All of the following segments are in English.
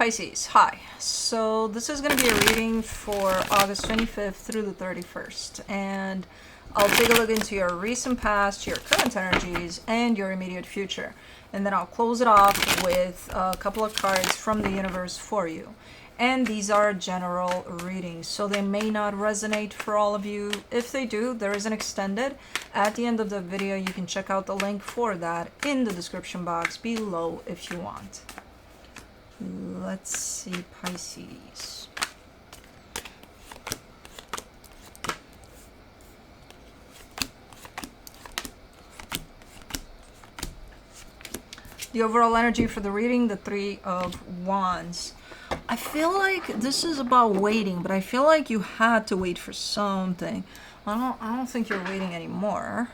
Pisces, hi. So this is going to be a reading for August 25th through the 31st. And I'll take a look into your recent past, your current energies, and your immediate future. And then I'll close it off with a couple of cards from the universe for you. And these are general readings, so they may not resonate for all of you. If they do, there is an extended. At the end of the video, you can check out the link for that in the description box below if you want. Let's see, Pisces. The overall energy for the reading, the Three of Wands. I feel like this is about waiting, but I feel like you had to wait for something. I don't think you're waiting anymore.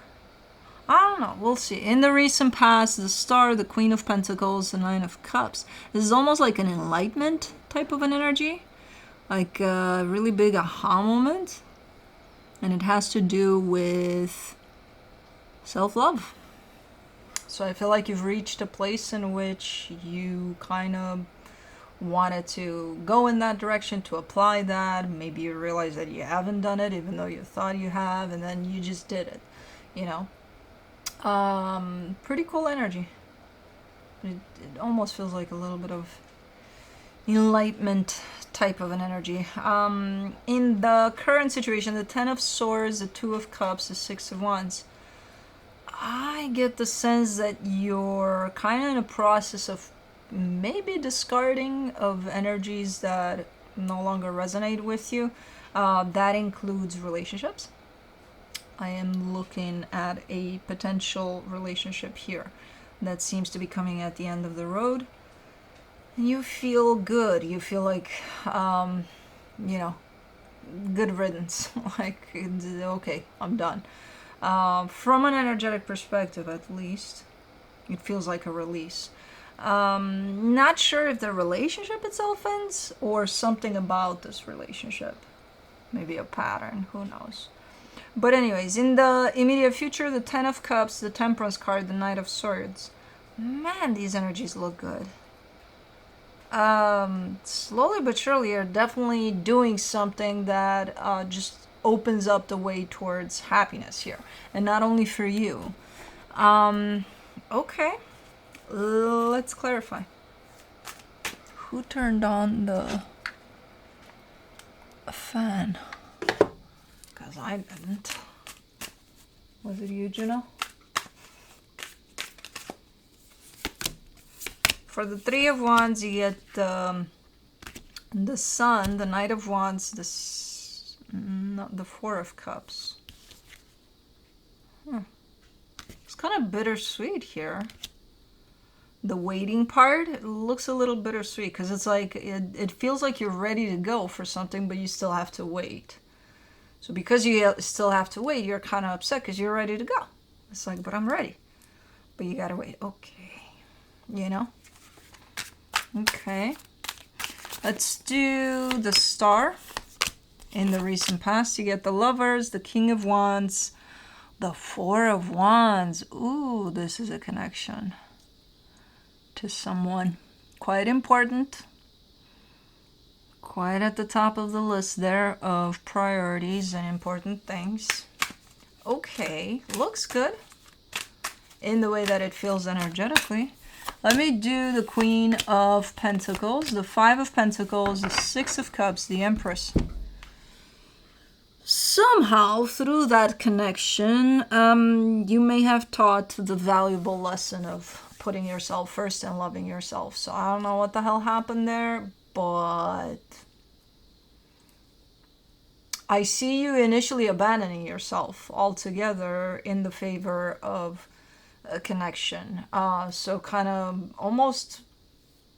I don't know. We'll see. In the recent past, the Star, the Queen of Pentacles, the Nine of Cups. This is almost like an enlightenment type of an energy. Like a really big aha moment. And it has to do with self-love. So I feel like you've reached a place in which you kind of wanted to go in that direction, to apply that. Maybe you realize that you haven't done it, even though you thought you have, and then you just did it, you know. Pretty cool energy. It almost feels like a little bit of enlightenment type of an energy. In the current situation, the Ten of Swords, the Two of Cups, the Six of Wands, I get the sense that you're kind of in a process of maybe discarding of energies that no longer resonate with you. That includes relationships. I am looking at a potential relationship here that seems to be coming at the end of the road. And you feel good. You feel like, you know, good riddance. Like, okay, I'm done. From an energetic perspective, at least, it feels like a release. Not sure if the relationship itself ends or something about this relationship. Maybe a pattern, who knows. But anyways, in the immediate future, the Ten of Cups, the Temperance card, the Knight of Swords. Man, these energies look good. Slowly but surely, you're definitely doing something that just opens up the way towards happiness here. And not only for you. Okay. Let's clarify. Who turned on the fan? Because I didn't. Was it you, Juno? For the Three of Wands, you get the Sun, the Knight of Wands, the Four of Cups. It's kind of bittersweet here. The waiting part looks a little bittersweet because it's like it feels like you're ready to go for something, but you still have to wait. So because you still have to wait, you're kind of upset because you're ready to go. It's like, but I'm ready. But you gotta wait. Okay. You know? Okay. Let's do the Star. In the recent past, you get the Lovers, the King of Wands, the Four of Wands. Ooh, this is a connection to someone quite important. Quite at the top of the list there of priorities and important things. Okay, looks good in the way that it feels energetically. Let me do the Queen of Pentacles, the Five of Pentacles, the Six of Cups, the Empress. Somehow, through that connection, you may have taught the valuable lesson of putting yourself first and loving yourself. So I don't know what the hell happened there, but I see you initially abandoning yourself altogether in the favor of a connection. So kind of almost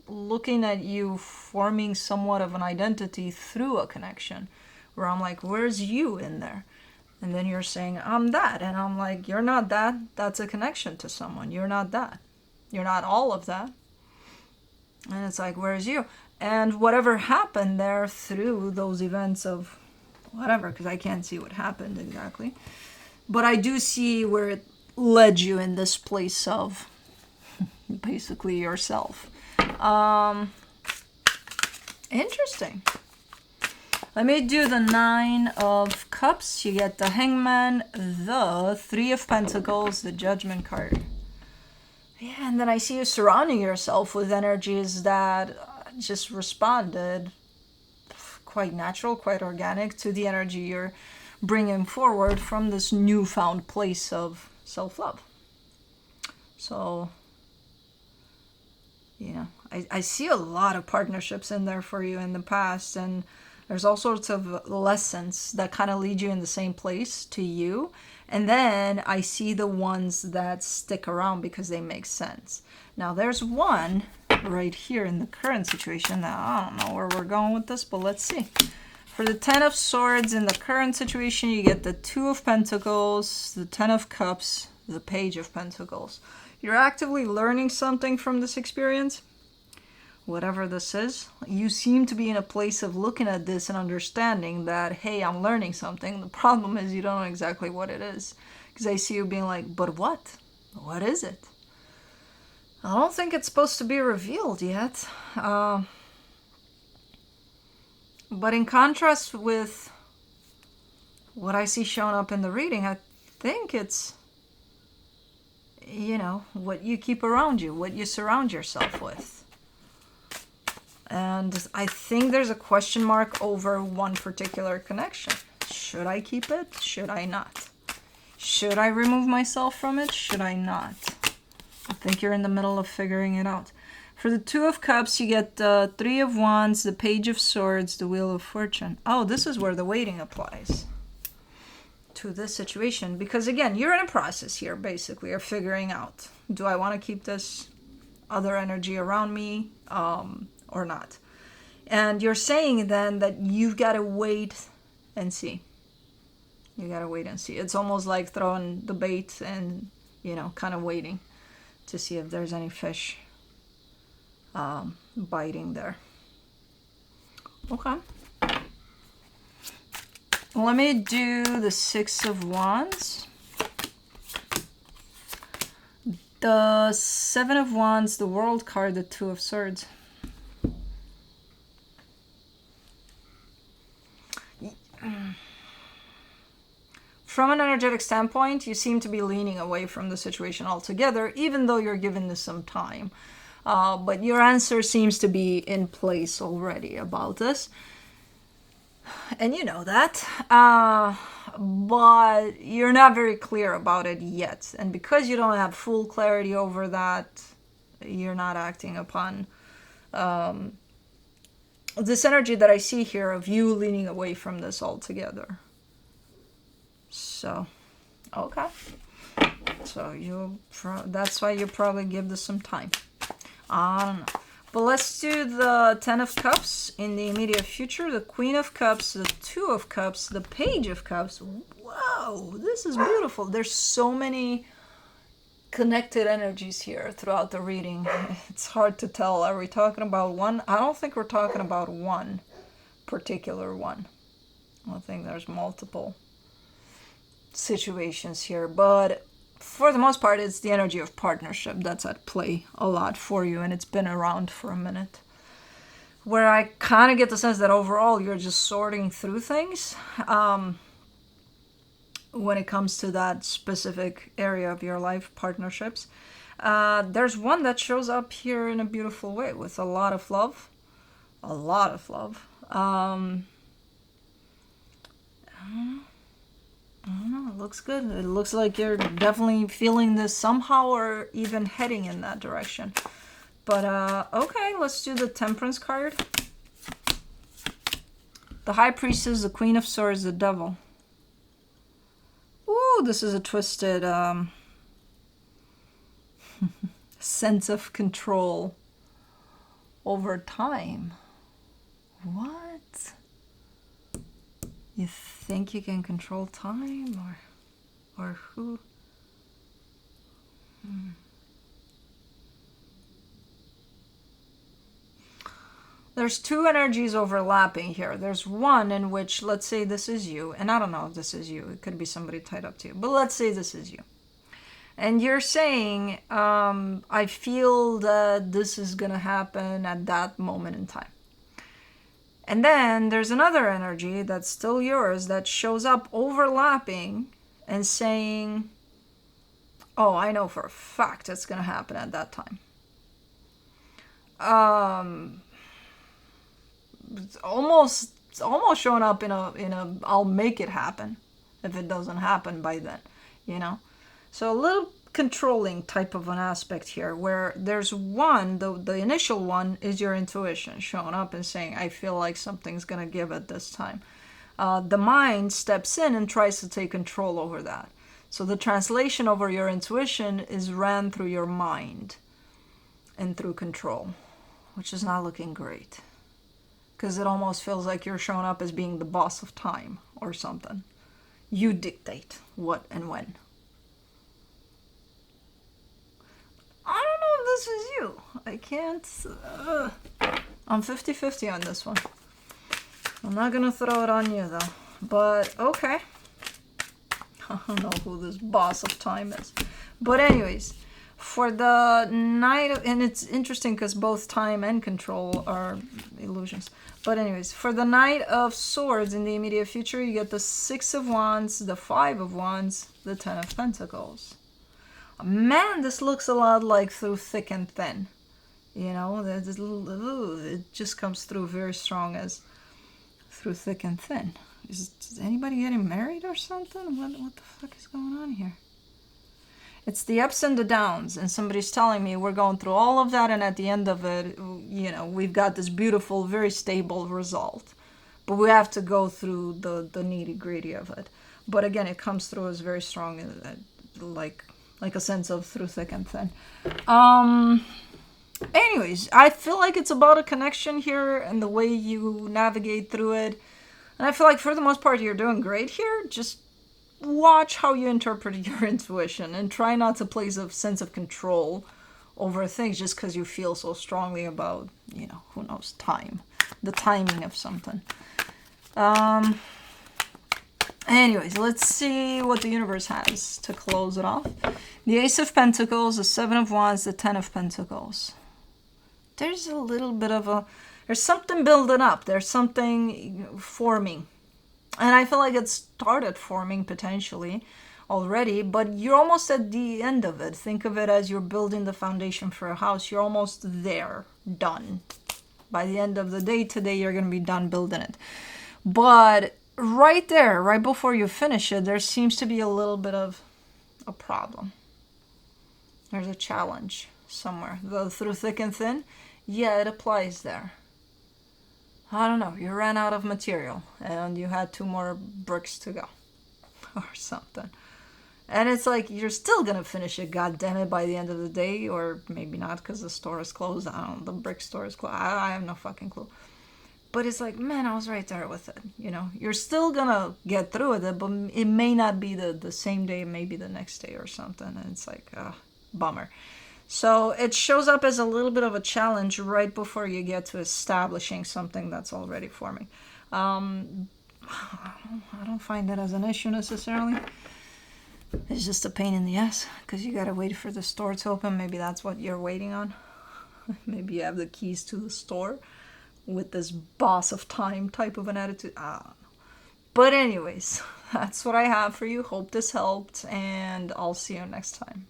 looking at you forming somewhat of an identity through a connection. Where I'm like, where's you in there? And then you're saying, I'm that. And I'm like, you're not that. That's a connection to someone. You're not that. You're not all of that. And it's like, where's you? And whatever happened there through those events of whatever, because I can't see what happened exactly. But I do see where it led you in this place of basically yourself. Interesting. Let me do the 9 of Cups. You get the Hangman, the 3 of Pentacles, the Judgment card. Yeah, and then I see you surrounding yourself with energies that just responded quite natural, quite organic to the energy you're bringing forward from this newfound place of self-love. So, I see a lot of partnerships in there for you in the past, and there's all sorts of lessons that kind of lead you in the same place to you. And then I see the ones that stick around because they make sense. Now there's one right here in the current situation that I don't know where we're going with this, but let's see. For the 10 of Swords in the current situation, you get the 2 of Pentacles, the 10 of Cups, the Page of Pentacles. You're actively learning something from this experience. Whatever this is, you seem to be in a place of looking at this and understanding that, hey, I'm learning something. The problem is you don't know exactly what it is. Because I see you being like, but what? What is it? I don't think it's supposed to be revealed yet. But in contrast with what I see showing up in the reading, I think it's, what you keep around you, what you surround yourself with. And I think there's a question mark over one particular connection. Should I keep it? Should I not? Should I remove myself from it? Should I not? I think you're in the middle of figuring it out. For the 2 of Cups, you get the 3 of Wands, the Page of Swords, the Wheel of Fortune. Oh, this is where the waiting applies to this situation. Because again, you're in a process here, basically, of figuring out, do I want to keep this other energy around me? Or not. And you're saying then that you've got to wait and see. You got to wait and see. It's almost like throwing the bait and, kind of waiting to see if there's any fish biting there. Okay. Let me do the 6 of Wands. The 7 of Wands, the World card, the 2 of Swords. From an energetic standpoint, you seem to be leaning away from the situation altogether, even though you're giving this some time. But your answer seems to be in place already about this. And you know that. But you're not very clear about it yet. And because you don't have full clarity over that, you're not acting upon this energy that I see here of you leaning away from this altogether. So, okay. So that's why you probably give this some time. I don't know. But let's do the 10 of Cups in the immediate future, the Queen of Cups, the 2 of Cups, the Page of Cups. Whoa, this is beautiful. There's so many connected energies here throughout the reading. It's hard to tell. Are we talking about one? I don't think we're talking about one particular one. I think there's multiple situations here, but for the most part it's the energy of partnership that's at play a lot for you, and it's been around for a minute, where I kind of get the sense that overall you're just sorting through things when it comes to that specific area of your life, partnerships. There's one that shows up here in a beautiful way with a lot of love. I don't know, it looks good. It looks like you're definitely feeling this somehow, or even heading in that direction. But, okay, let's do the Temperance card. The High Priestess, the Queen of Swords, the Devil. Ooh, this is a twisted sense of control over time. What? You think you can control time, or who? There's two energies overlapping here. There's one in which, let's say this is you, and I don't know if this is you. It could be somebody tied up to you, but let's say this is you. And you're saying, I feel that this is going to happen at that moment in time. And then there's another energy that's still yours that shows up overlapping and saying, oh, I know for a fact it's going to happen at that time. It's almost showing up in a I'll make it happen if it doesn't happen by then, you know? So a little controlling type of an aspect here, where there's one, the initial one is your intuition showing up and saying, I feel like something's going to give at this time. The mind steps in and tries to take control over that. So the translation over your intuition is ran through your mind and through control, which is not looking great. Because it almost feels like you're showing up as being the boss of time or something. You dictate what and when. I don't know if this is you. I can't... I'm 50-50 on this one. I'm not going to throw it on you, though. But, okay. I don't know who this boss of time is. But anyways, for the Knight of... And it's interesting because both time and control are illusions. But anyways, for the Knight of Swords in the immediate future, you get the Six of Wands, the Five of Wands, the Ten of Pentacles. Man, this looks a lot like Through Thick and Thin. You know, it just comes through very strong as Through Thick and Thin. Is anybody getting married or something? What the fuck is going on here? It's the ups and the downs, and somebody's telling me we're going through all of that, and at the end of it, you know, we've got this beautiful, very stable result. But we have to go through the nitty-gritty of it. But again, it comes through as very strong, like a sense of through thick and thin. Anyways, I feel like it's about a connection here and the way you navigate through it. And I feel like for the most part, you're doing great here. Just watch how you interpret your intuition and try not to place a sense of control over things just because you feel so strongly about, you know, who knows, time, the timing of something. Anyways, let's see what the universe has to close it off. The Ace of Pentacles, the Seven of Wands, the Ten of Pentacles. There's a little bit of there's something building up. There's something forming. And I feel like it started forming potentially already, but you're almost at the end of it. Think of it as you're building the foundation for a house. You're almost there, done. By the end of the day today, you're going to be done building it. But right there, right before you finish it, there seems to be a little bit of a problem. There's a challenge somewhere. The Through Thick and Thin, yeah, it applies there. I don't know, you ran out of material and you had 2 more bricks to go or something. And it's like, you're still going to finish it, goddammit, by the end of the day, or maybe not because the store is closed. I don't know, the brick store is closed. I have no fucking clue. But it's like, man, I was right there with it. You know, you're still going to get through with it, but it may not be the same day, maybe the next day or something. And it's like, bummer. So it shows up as a little bit of a challenge right before you get to establishing something that's already forming. I don't find that as an issue necessarily. It's just a pain in the ass because you gotta wait for the store to open. Maybe that's what you're waiting on. Maybe you have the keys to the store with this boss of time type of an attitude. I don't know. But anyways, that's what I have for you. Hope this helped, and I'll see you next time.